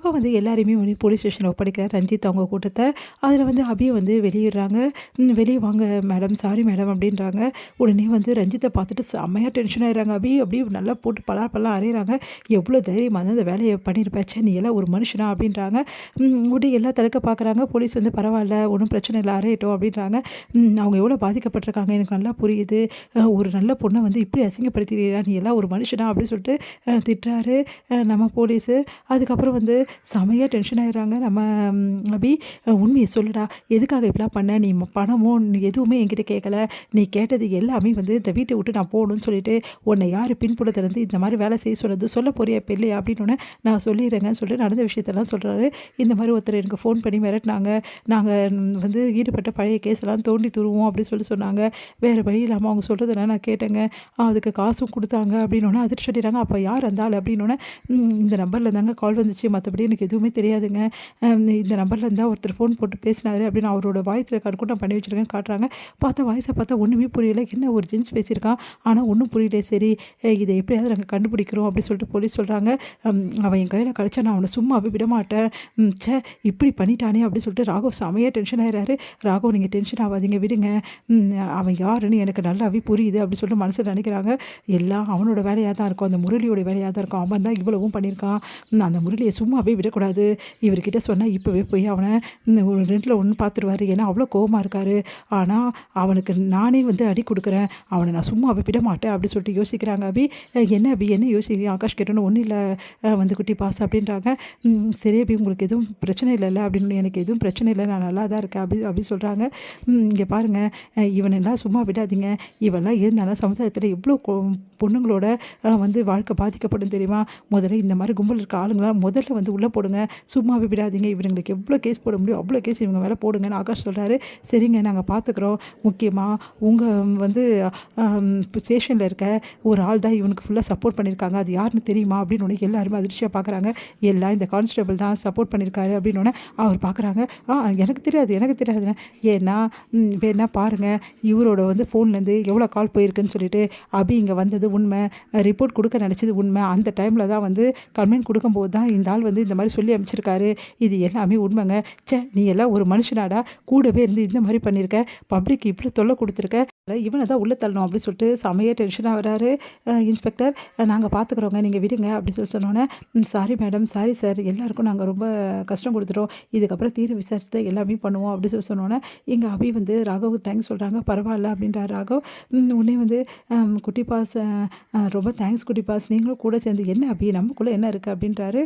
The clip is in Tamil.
வந்து எல்லாரையுமே வந்து போலீஸ் ஸ்டேஷன்ல ஒப்படைக்கிறார் ரஞ்சித் அவங்க கூட்டத்த. அதில வந்து அபிய வந்து வெளியிடுறாங்க. "வெளிய வாங்க மேடம், சாரி மேடம்" அப்படின்றாங்க. உடனே வந்து ரஞ்சித்த பார்த்துட்டு செம்மையா டென்ஷன் ஆயிடுறாங்க. அபி அப்படியே நல்லா போட்டு பலார் பலாம் அறையிறாங்க. "எவ்வளோ தைரியமா இருந்தா அந்த வேலைய பண்ணியிருப்ப. ச்சே! நீ எல்லாம் ஒரு மனுஷனா?" அப்படின்றாங்க. உடனே எல்லாம் தடுக்க பார்க்குறாங்க. போலீஸ் வந்து "பரவால்ல, ஒண்ணும் பிரச்சனை இல்ல, அறையட்டும்" அப்படின்றாங்க. அவங்க எவ்வளோ பாதிக்கப்பட்டுருக்காங்க எனக்கு நல்லா புரியுது. ஒரு நல்ல பொண்ண வந்து இப்படி அசிங்கப்படுத்திறியேடா! நீ எல்லாம் ஒரு மனுஷனா? அப்படின்னு சொல்லிட்டு திட்டுறாரு நம்ம போலீஸு. அதுக்கப்புறம் வந்து செமையா டென்ஷன் ஆயிடுறாங்க நம்ம அபி. "உண்மைய சொல்லுடா, எதுக்காக இப்படிலாம் பண்ண? நீ பணமோ நீ எதுவுமே என்கிட்ட கேட்கல. நீ கேட்டது எல்லாமே வந்து இந்த வீட்ட விட்டு நான் போகணும்னு சொல்லிட்டு, உன்னை யார் பின்புலத்துலேருந்து இந்த மாரி வேலை செய்ய சொன்னது? சொல்ல போறியா இப்ப இல்லையா?" அப்படின்னோனே, "நான் சொல்லிடுறேங்கன்னு" சொல்லிட்டு நடந்த விஷயத்தெல்லாம் சொல்றாரு. இந்த மாரி ஒருத்தர் எனக்கு ஃபோன் பண்ணி மிரட்டுனாங்க. நாங்க வந்து ஈடுபட்ட பழைய கேஸ்லாம் தோண்டி துருவோம் அப்படின்னு சொல்லி சொன்னாங்க. வேற வழி இல்லாம அவங்க சொல்றதெல்லாம் நான் கேட்டேங்க. அதுக்கு காசும் குடுத்தாங்க அப்படின்னோனே அதிர்ச்சி அடைறாங்க. "அப்ப யார் அந்த ஆளு?" அப்படின்னோனே, இந்த நம்பர்ல தாங்க கால் வந்துச்சு. மத்தபடி எனக்கு எதுவுமே தெரியாதுங்க. இந்த நம்பர்ல இருந்தா ஒருத்தர் ஃபோன் போட்டு பேசினாரு" அப்படின்னு அவரோட வாய்ஸ் ரெக்கார்ட் கூட நான் பண்ணி வச்சிருக்கேன்னு காட்டுறாங்க. வாய்ஸ பார்த்தா ஒண்ணுமே புரியல. என்ன ஒரு ஜென்ஸ் பேசியிருக்கான். ஆனா ஒண்ணும் புரியல. சரி, இத எப்படியாவது நாங்க கண்டுபிடிக்கிறோம் அப்படின்னு சொல்லிட்டு போலீஸ் சொல்றாங்க. "அவன் என் கையில கிடைச்சா நான் அவன சும்மாவே விடமாட்டேன். ச்சே! இப்படி பண்ணிட்டானே" அப்படின்னு சொல்லிட்டு ராகவ் செமையா டென்ஷன் ஆயிறாரு. "ராகவ் நீங்க டென்ஷன் ஆவாதீங்க விடுங்க. ம் அவன் யாருன்னு எனக்கு நல்லாவே புரியுது" அப்படின்னு சொல்லிட்டு மனசுல நினைக்கிறாங்க. எல்லாம் அவனோட வேலையா தான் இருக்கும். அந்த முரளியோட வேலையா தான் இருக்கும். அவன் தான் இவ்வளவும் பண்ணியிருக்கான். அந்த முரளிய சும்மாவே விடக்கூடாது. இவர்கிட்ட சொன்னா இப்பவே போய் அவன ஒரு 2ல 1 பார்த்துருவாரு. ஏன்னா அவ்வளோ கோவமா இருக்காரு. ஆனா அவனுக்கு நானே வந்து அடி குடுக்குறேன். அவன நான் சும்மாவே விடமாட்டேன் அப்படின்னு சொல்லிட்டு யோசிக்கிறாங்க அபி. "என்ன அபி என்ன யோசிக்கிறீங்க?" ஆகாஷ் கேட்டோனே, "ஒண்ணும் இல்ல வந்து குட்டி பாஸ்" அப்படின்றாங்க. "சரி அபி உங்களுக்கு எதுவும் பிரச்சனை இல்லல்ல?" அப்படின்னு. "எனக்கு எதுவும் பிரச்சனை இல்ல. நான் நல்லா தான் இருக்கேன்" அப்படி சொல்றாங்க. "இங்க பாருங்க, இவனெல்லாம் சும்மா விடாதீங்க. இவன்லாம் இருந்தானா சமுதாயத்தில எவ்வளோ பொண்ணுங்களோட வந்து வாழ்க்கை பாதிக்கப்படும் தெரியுமா? முதல்ல இந்த மாரி கும்பல் இருக்க ஆளுங்கலாம் முதல்ல வந்து உள்ள போடுங்க. சும்மாவே விடாதீங்க. இவனுங்களுக்கு எவ்வளோ கேஸ் போட முடியும் அவ்வளோ கேஸ் இவங்க மேல போடுங்கன்னு" ஆகாஷ் சொல்றாரு. "சரிங்க நாங்க பார்த்துக்குறோம். முக்கியமா உங்க வந்து ஸ்டேஷன்ல இருக்க ஒரு ஆள் தான் இவனுக்கு ஃபுல்லா சப்போர்ட் பண்ணியிருக்காங்க. அது யாருன்னு தெரியுமா?" அப்படின்னோனே எல்லாருமே அதிர்ச்சியா பார்க்குறாங்க. "எல்லாம் இந்த கான்ஸ்டபிள் தான் சப்போர்ட் பண்ணியிருக்காரு" அப்படின்னோனே அவர் பார்க்குறாங்க. எனக்கு தெரியாது எனக்கு தெரியாதுன்னு." ஏன்னா வேணா பாருங்க, இவரோட வந்து ஃபோன்லேருந்து எவ்வளோ கால் போயிருக்குன்னு சொல்லிட்டு. அபி இங்க வந்தது உண்மை. ரிப்போர்ட் குடுக்க நினச்சது உண்மை. அந்த டைம்ல தான் வந்து கம்ப்ளைண்ட் குடுக்கும்போது தான் இந்த ஆள் வந்து இந்த மாரி சொல்லி அனுப்பிச்சிருக்காரு. இது எல்லாமே உண்மைங்க. ச்சே! நீ எல்லாம் ஒரு மனுஷனாடா? கூடவே இருந்து இந்த மாரி பண்ணியிருக்க. பப்ளிக் இவ்ளோ தொல்ல குடுத்துருக்க. இவன தான் உள்ள தள்ளணும் அப்படின்னு சொல்லிட்டு செமையா டென்ஷனா வராரு இன்ஸ்பெக்டர். "நாங்க பார்த்துக்குறோங்க. நீங்க விடுங்க" அப்படின்னு சொல்லி சொன்னோனே, "சாரி மேடம், சாரி சார். எல்லாருக்கும் நாங்க ரொம்ப கஷ்டம் குடுத்துட்டோம். இதுக்கப்புறம் தீர விசாரிச்சு தான் எல்லாமே பண்ணுவோம்" அப்படின்னு சொல்லி சொன்னோனே, எங்க அபி வந்து ராகவுக்கு தேங்க்ஸ் சொல்றாங்க. "பரவால்ல" அப்படின்றாரு ராகவ். உடனே வந்து "குட்டி பாஸ் ரொம்ப தேங்க்ஸ் குட்டி பாஸ். நீங்களும் கூட சேர்ந்து" "என்ன அபி நமக்குள்ள என்ன இருக்கு?" அப்படின்றாரு.